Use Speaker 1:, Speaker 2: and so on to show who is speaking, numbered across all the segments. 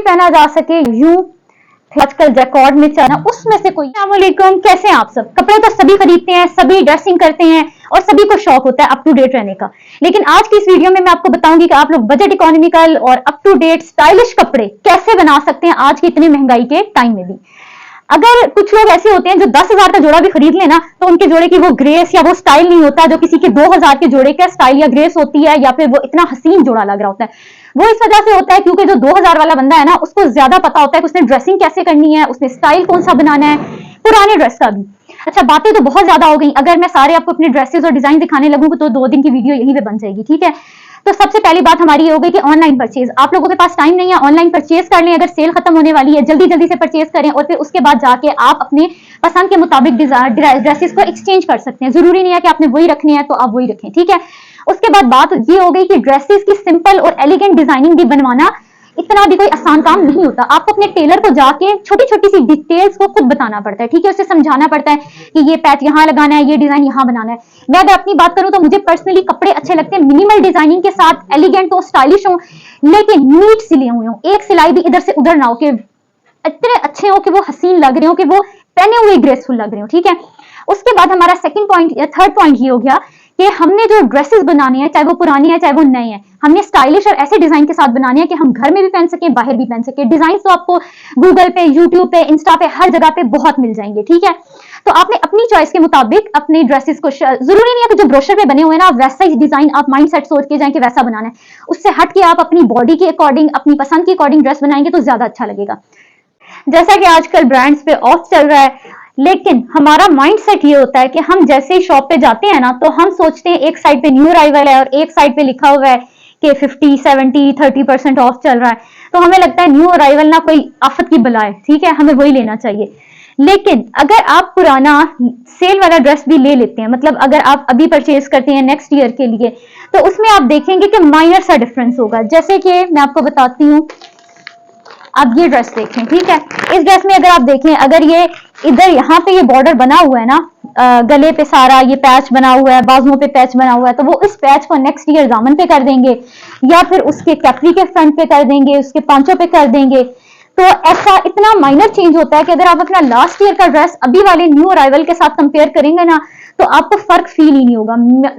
Speaker 1: पहना जा सके, यूं आजकल रिकॉर्ड में चलना, उसमें से कोई। अस्सलामुअलैकुम, कैसे हैं आप सब। कपड़े तो सभी खरीदते हैं, सभी ड्रेसिंग करते हैं और सभी को शौक होता है अप टू डेट रहने का। लेकिन आज की इस वीडियो में मैं आपको बताऊंगी कि आप लोग बजट इकोनॉमिकल और अप टू डेट स्टाइलिश कपड़े कैसे बना सकते हैं आज की इतनी महंगाई के टाइम में भी। अगर कुछ लोग ऐसे होते हैं जो 10,000 का जोड़ा भी खरीद लेना तो उनके जोड़े की वो ग्रेस या वो स्टाइल नहीं होता जो किसी के 2,000 के जोड़े का स्टाइल या ग्रेस होती है, या फिर वो इतना हसीन जोड़ा लग रहा होता है। वो इस वजह से होता है क्योंकि जो 2,000 वाला बंदा है ना, उसको ज्यादा पता होता है कि उसने ड्रेसिंग कैसे करनी है, उसने स्टाइल कौन सा बनाना है पुराने ड्रेस का भी। अच्छा, बातें तो बहुत ज्यादा हो गई। अगर मैं सारे आपको अपने ड्रेसेस और डिजाइन दिखाने लगूंगी तो 2 दिन की वीडियो यहीं पे बन जाएगी, ठीक है। तो सबसे पहली बात हमारी ये हो गई कि ऑनलाइन परचेज। आप लोगों के पास टाइम नहीं है, ऑनलाइन परचेज कर लें। अगर सेल खत्म होने वाली है जल्दी जल्दी से परचेज करें और फिर उसके बाद जाके आप अपने पसंद के मुताबिक ड्रेसेस को एक्सचेंज कर सकते हैं। जरूरी नहीं है कि आपने वही रखने हैं तो आप वही रखें, ठीक है। उसके बाद बात ये हो गई कि ड्रेसेस की सिंपल और एलिगेंट डिजाइनिंग भी बनवाना इतना भी कोई आसान काम नहीं होता। आपको अपने टेलर को जाके छोटी छोटी सी डिटेल्स को खुद बताना पड़ता है, ठीक है। उसे समझाना पड़ता है कि ये पैच यहाँ लगाना है, ये डिजाइन यहाँ बनाना है। मैं अगर अपनी बात करूं तो मुझे पर्सनली कपड़े अच्छे लगते हैं मिनिमल डिजाइनिंग के साथ, एलिगेंट हो, स्टाइलिश हो, लेकिन नीट सिले हुए हो। एक सिलाई भी इधर से उधर ना हो, कि इतने अच्छे हो कि वो हसीन लग रहे हो, कि वो पहने हुए ग्रेसफुल लग रहे हो, ठीक है। उसके बाद हमारा सेकंड पॉइंट या थर्ड पॉइंट ये हो गया कि हमने जो ड्रेसेस बनाने हैं, चाहे वो पुरानी है चाहे वो नए हैं, हमने स्टाइलिश और ऐसे डिजाइन के साथ बनाने हैं कि हम घर में भी पहन सकें, बाहर भी पहन सकें। डिजाइन तो आपको गूगल पे, यूट्यूब पे, इंस्टा पे, हर जगह पे बहुत मिल जाएंगे, ठीक है। तो आपने अपनी चॉइस के मुताबिक अपने ड्रेसेस को, जरूरी नहीं है कि जो ब्रोशर में बने हुए हैं ना वैसा ही डिजाइन आप माइंड सेट सोच के जाएं कि वैसा बनाना है। उससे हट के आप अपनी बॉडी के अकॉर्डिंग, अपनी पसंद के अकॉर्डिंग ड्रेस बनाएंगे तो ज्यादा अच्छा लगेगा। जैसा कि आजकल ब्रांड्स पे ऑफ चल रहा है, लेकिन हमारा माइंडसेट ये होता है कि हम जैसे ही शॉप पे जाते हैं ना तो हम सोचते हैं एक साइड पे न्यू अराइवल है और एक साइड पे लिखा हुआ है कि 50, 70, 30% ऑफ चल रहा है, तो हमें लगता है न्यू अराइवल ना कोई आफत की बला है, ठीक है, हमें वही लेना चाहिए। लेकिन अगर आप पुराना सेल वाला ड्रेस भी ले लेते हैं, मतलब अगर आप अभी परचेज करते हैं नेक्स्ट ईयर के लिए, तो उसमें आप देखेंगे कि माइनर सा डिफरेंस होगा। जैसे कि मैं आपको बताती हूँ, आप ये ड्रेस देखें, ठीक है। इस ड्रेस में अगर आप देखें, अगर ये इधर यहाँ पे ये बॉर्डर बना हुआ है ना, गले पे सारा ये पैच बना हुआ है, बाजुओं पे पैच बना हुआ है, तो वो इस पैच को नेक्स्ट ईयर दामन पे कर देंगे या फिर उसके कैपरी के फ्रंट पे कर देंगे, उसके पांचों पे कर देंगे। तो ऐसा इतना माइनर चेंज होता है कि अगर आप अपना लास्ट ईयर का ड्रेस अभी वाले न्यू अराइवल के साथ कंपेयर करेंगे ना तो आपको फर्क फील ही नहीं होगा।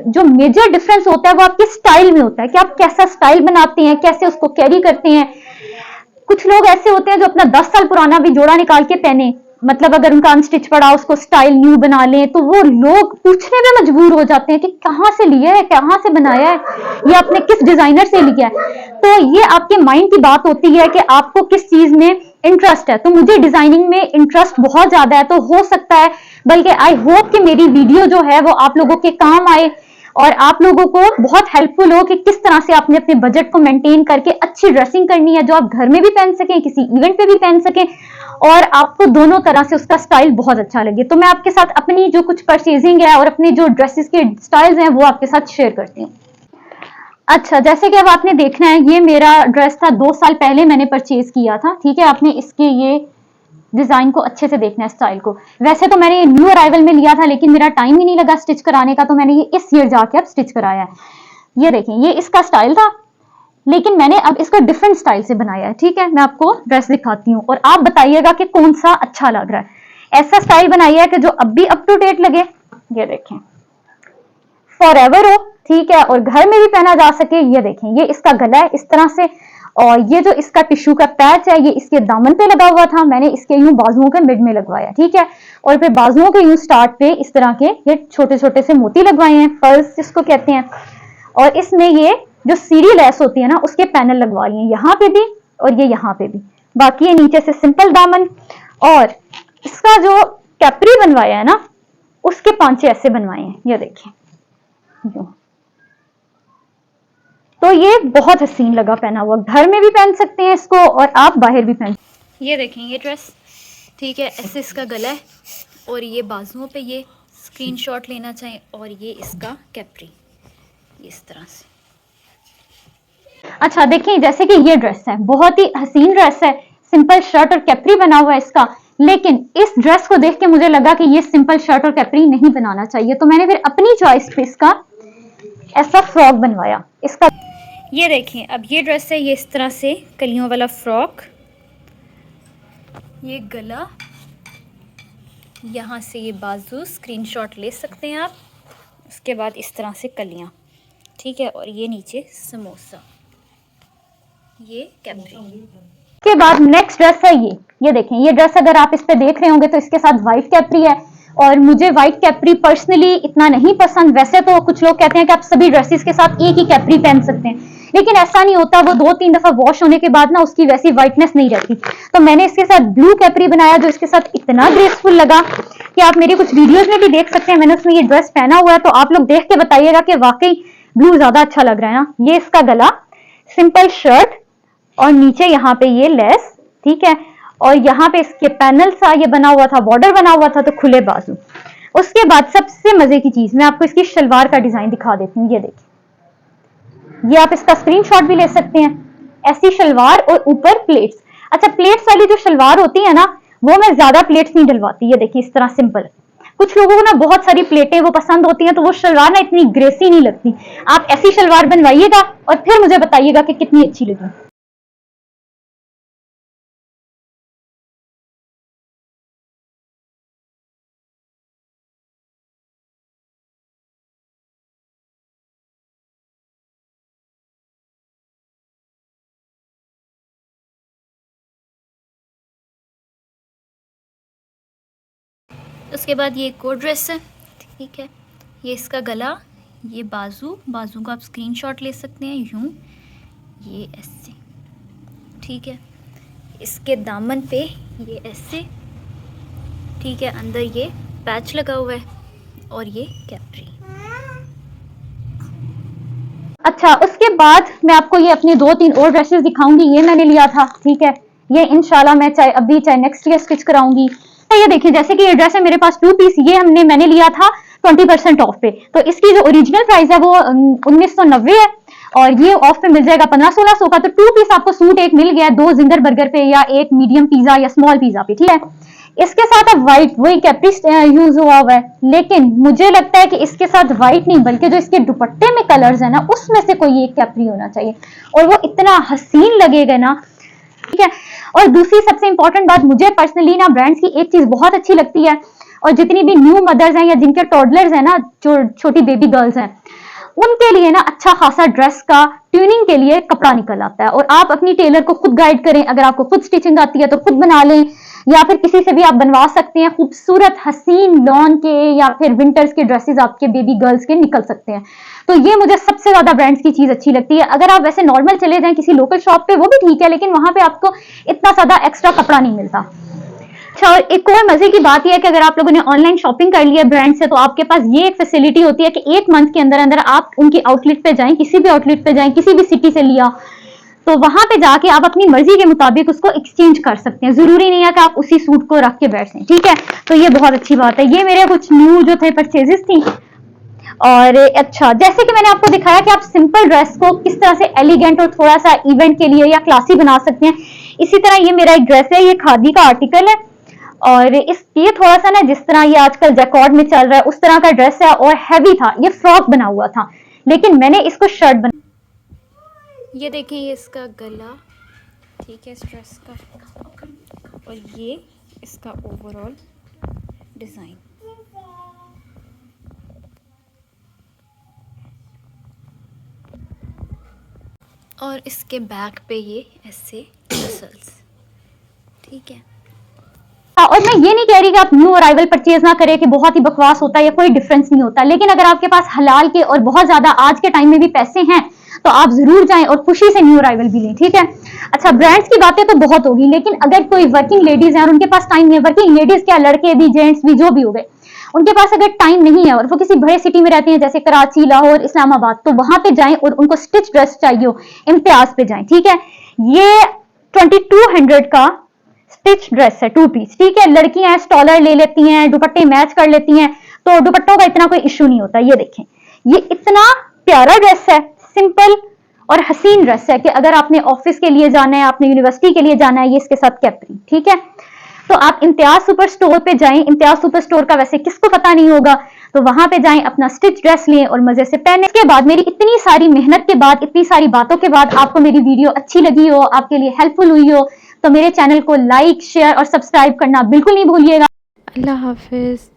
Speaker 1: जो मेजर डिफरेंस होता है वो आपके स्टाइल में होता है कि आप कैसा स्टाइल बनाते हैं, कैसे उसको कैरी करते हैं। कुछ लोग ऐसे होते हैं जो अपना 10 साल पुराना भी जोड़ा निकाल के पहने, मतलब अगर उनका अनस्टिच पड़ा उसको स्टाइल न्यू बना लें तो वो लोग पूछने में मजबूर हो जाते हैं कि कहाँ से लिया है, कहाँ से बनाया है, ये आपने किस डिजाइनर से लिया है। तो ये आपके माइंड की बात होती है कि आपको किस चीज में इंटरेस्ट है। तो मुझे डिजाइनिंग में इंटरेस्ट बहुत ज्यादा है, तो हो सकता है, बल्कि आई होप कि मेरी वीडियो जो है वो आप लोगों के काम आए और आप लोगों को बहुत हेल्पफुल हो कि किस तरह से आपने अपने बजट को मेंटेन करके अच्छी ड्रेसिंग करनी है जो आप घर में भी पहन सकें, किसी इवेंट पे भी पहन सकें और आपको दोनों तरह से उसका स्टाइल बहुत अच्छा लगे। तो मैं आपके साथ अपनी जो कुछ परचेजिंग है और अपने जो ड्रेसेस के स्टाइल्स हैं वो आपके साथ शेयर करती हूँ। अच्छा, जैसे कि अब आपने देखना है, ये मेरा ड्रेस था 2 साल पहले मैंने परचेज किया था, ठीक है। आपने इसके ये डिजाइन को अच्छे से देखना है, स्टाइल को। वैसे तो मैंने न्यू अराइवल में लिया था लेकिन मेरा टाइम ही नहीं लगा स्टिच कराने का, तो मैंने ये इस ईयर जाके अब स्टिच कराया है। ये देखें, ये इसका स्टाइल था लेकिन मैंने अब इसको डिफरेंट स्टाइल से बनाया है, ठीक है। मैं आपको ड्रेस दिखाती हूँ और आप बताइएगा कि कौन सा अच्छा लग रहा है। ऐसा स्टाइल बनाया है कि जो अब भी अप टू डेट लगे। ये देखें, फॉर एवर हो, ठीक है, और घर में भी पहना जा सके। ये देखें, ये इसका गला है इस तरह से, और ये जो इसका टिश्यू का पैच है ये इसके दामन पे लगा हुआ था, मैंने इसके यूं बाजुओं के मिड में लगवाया, ठीक है। और फिर बाजुओं के यूं स्टार्ट पे इस तरह के ये छोटे छोटे से मोती लगवाए हैं, फर्स जिसको कहते हैं। और इसमें ये जो सीढ़ी लेस होती है ना उसके पैनल लगवा लिए, यहाँ पे भी और ये यहाँ पे भी। बाकी ये नीचे से सिंपल दामन, और इसका जो कैपरी बनवाया है ना उसके पांचे ऐसे बनवाए हैं, ये देखें यूं। तो ये बहुत हसीन लगा पहना हुआ, घर में भी पहन सकते हैं इसको और आप बाहर भी पहन। ये देखें ये ड्रेस, ठीक है, ऐसे इसका गला है और ये बाजुओं पे ये स्क्रीनशॉट लेना चाहें और ये इसका कैपरी इस तरह से। अच्छा देखिए, जैसे कि ये ड्रेस है, बहुत ही हसीन ड्रेस है, सिंपल शर्ट और कैपरी बना हुआ है इसका, लेकिन इस ड्रेस को देख के मुझे लगा कि ये सिंपल शर्ट और कैपरी नहीं बनाना चाहिए, तो मैंने फिर अपनी चॉइस पे इसका ऐसा फ्रॉक बनवाया। इसका ये देखें, अब ये ड्रेस है, ये इस तरह से कलियों वाला फ्रॉक, ये गला, यहाँ से ये बाजू, स्क्रीनशॉट ले सकते हैं आप। उसके बाद इस तरह से कलियाँ, ठीक है। और ये नीचे समोसा, ये कैप्री। के बाद नेक्स्ट ड्रेस है ये देखें। ये ड्रेस अगर आप इस पे देख रहे होंगे तो इसके साथ वाइट कैप्री है, और मुझे वाइट कैप्री पर्सनली इतना नहीं पसंद। वैसे तो कुछ लोग कहते हैं कि आप सभी ड्रेसेस के साथ एक ही कैप्री पहन सकते हैं, लेकिन ऐसा नहीं होता। वो 2-3 दफा वॉश होने के बाद ना उसकी वैसी वाइटनेस नहीं रहती। तो मैंने इसके साथ ब्लू कैप्री बनाया, जो इसके साथ इतना ग्रेसफुल लगा कि आप मेरी कुछ वीडियोज में भी देख सकते हैं। मैंने उसमें ये ड्रेस पहना हुआ है, तो आप लोग देख के बताइएगा कि वाकई ब्लू ज्यादा अच्छा लग रहा है ना। ये इसका गला, सिंपल शर्ट, और नीचे यहाँ पे ये लेस, ठीक है। और यहाँ पे इसके पैनल सा ये बना हुआ था, बॉर्डर बना हुआ था, तो खुले बाजू। उसके बाद सबसे मजे की चीज, मैं आपको इसकी शलवार का डिजाइन दिखा देती हूँ। ये देखिए, ये आप इसका स्क्रीनशॉट भी ले सकते हैं। ऐसी शलवार और ऊपर प्लेट्स। अच्छा, प्लेट्स वाली जो शलवार होती है ना, वो मैं ज्यादा प्लेट्स नहीं डलवाती। ये देखिए, इस तरह सिंपल। कुछ लोगों को ना बहुत सारी प्लेटें वो पसंद होती हैं, तो वो शलवार ना इतनी ग्रेसी नहीं लगती। आप ऐसी शलवार बनवाइएगा और फिर मुझे बताइएगा कि कितनी अच्छी लगी। उसके बाद ये एक और ड्रेस है, ठीक है। ये इसका गला, ये बाजू, बाजू का आप स्क्रीनशॉट ले सकते हैं यूं, ये ऐसे, ठीक है। इसके दामन पे ये ऐसे, ठीक है। अंदर ये पैच लगा हुआ है, और ये कैप्री। अच्छा, उसके बाद मैं आपको ये अपनी 2-3 और ड्रेसेस दिखाऊंगी। ये मैंने लिया था, ठीक है। ये इंशाल्लाह मैं चाहे अभी चाहे नेक्स्ट ईयर स्टिच कराऊंगी। तो ये देखिए, जैसे कि ये ड्रेस है मेरे पास 2 पीस, ये मैंने लिया था 20% ऑफ पे। तो इसकी जो ओरिजिनल प्राइस है वो 1990 है, और ये ऑफ पे मिल जाएगा 1500-1600 का। तो 2 पीस आपको सूट एक मिल गया, 2 जिंगर बर्गर पे या एक मीडियम पिज्जा या स्मॉल पिज्जा पे, ठीक है। इसके साथ अब व्हाइट वही कैप्री यूज हुआ है, लेकिन मुझे लगता है कि इसके साथ व्हाइट नहीं, बल्कि जो इसके दुपट्टे में कलर्स है ना, उसमें से कोई एक कैप्री होना चाहिए, और वो इतना हसीन लगेगा ना, ठीक है। और दूसरी सबसे इंपॉर्टेंट बात, मुझे पर्सनली ना ब्रांड्स की एक चीज बहुत अच्छी लगती है, और जितनी भी न्यू मदर्स हैं या जिनके टॉडलर्स हैं ना, जो छोटी बेबी गर्ल्स हैं, उनके लिए ना अच्छा खासा ड्रेस का ट्यूनिंग के लिए कपड़ा निकल आता है। और आप अपनी टेलर को खुद गाइड करें। अगर आपको खुद स्टिचिंग आती है तो खुद बना लें, या फिर किसी से भी आप बनवा सकते हैं। खूबसूरत हसीन लॉन के या फिर विंटर्स के ड्रेसेस आपके बेबी गर्ल्स के निकल सकते हैं। तो ये मुझे सबसे ज्यादा ब्रांड्स की चीज अच्छी लगती है। अगर आप वैसे नॉर्मल चले जाएं किसी लोकल शॉप पे, वो भी ठीक है, लेकिन वहां पे आपको इतना ज्यादा एक्स्ट्रा कपड़ा नहीं मिलता। अच्छा, और एक और मजे की बात यह है कि अगर आप लोगों ने ऑनलाइन शॉपिंग कर लिया ब्रांड से, तो आपके पास ये एक फैसिलिटी होती है कि 1 मंथ के अंदर अंदर आप उनकी आउटलेट पे जाएं, किसी भी आउटलेट पे जाएं, किसी भी सिटी से लिया, तो वहां पे जाके आप अपनी मर्जी के मुताबिक उसको एक्सचेंज कर सकते हैं। जरूरी नहीं है कि आप उसी सूट को रख के बैठें, ठीक है। तो ये बहुत अच्छी बात है। ये मेरे कुछ न्यू जो थे परचेजेस थी। और अच्छा, जैसे कि मैंने आपको दिखाया कि आप सिंपल ड्रेस को किस तरह से एलिगेंट और थोड़ा सा इवेंट के लिए या क्लासी बना सकते हैं, इसी तरह ये मेरा एक ड्रेस है। ये खादी का आर्टिकल है, और ये थोड़ा सा ना, जिस तरह ये आजकल जैकॉर्ड में चल रहा है उस तरह का ड्रेस है, और हैवी था। ये फ्रॉक बना हुआ था, लेकिन मैंने इसको शर्ट बना। ये देखिए, ये इसका गला, ठीक है, इस ड्रेस का, और ये इसका ओवरऑल डिजाइन। और इसके बैक पे ये ऐसे मसल्स, ठीक है। और मैं ये नहीं कह रही कि आप न्यू अराइवल परचेज ना करें कि बहुत ही बकवास होता है या कोई डिफरेंस नहीं होता, लेकिन अगर आपके पास हलाल के और बहुत ज्यादा आज के टाइम में भी पैसे हैं, तो आप जरूर जाएं और खुशी से न्यू अराइवल भी लें, ठीक है। अच्छा, ब्रांड्स की बातें तो बहुत होगी, लेकिन अगर कोई वर्किंग लेडीज है और उनके पास टाइम नहीं है, वर्किंग लेडीज क्या, लड़के भी, जेंट्स भी, जो भी हो गए, उनके पास अगर टाइम नहीं है और वो किसी बड़े सिटी में रहते हैं जैसे कराची, लाहौर, इस्लामाबाद, तो वहां पे जाएं और उनको स्टिच ड्रेस चाहिए हो, इम्तियाज पे जाएं, ठीक है। ये 2200 का स्टिच ड्रेस है, 2 पीस, ठीक है। लड़कियां स्टॉलर ले लेती हैं, दुपट्टे मैच कर लेती हैं, तो दुपट्टों का इतना कोई इश्यू नहीं होता। ये देखें, ये इतना प्यारा ड्रेस है, सिंपल और हसीन ड्रेस है कि अगर आपने ऑफिस के लिए जाना है, आपने यूनिवर्सिटी के लिए जाना है, ये इसके साथ कैप्री, ठीक है। तो आप इम्तियाज सुपर स्टोर पे जाएं। इम्तियाज सुपर स्टोर का वैसे किसको पता नहीं होगा, तो वहां पे जाएं, अपना स्टिच ड्रेस लें और मजे से पहने। इसके बाद मेरी इतनी सारी मेहनत के बाद, इतनी सारी बातों के बाद आपको मेरी वीडियो अच्छी लगी हो, आपके लिए हेल्पफुल हुई हो, तो मेरे चैनल को लाइक, शेयर और सब्सक्राइब करना बिल्कुल नहीं भूलिएगा।
Speaker 2: अल्लाह हाफिज़।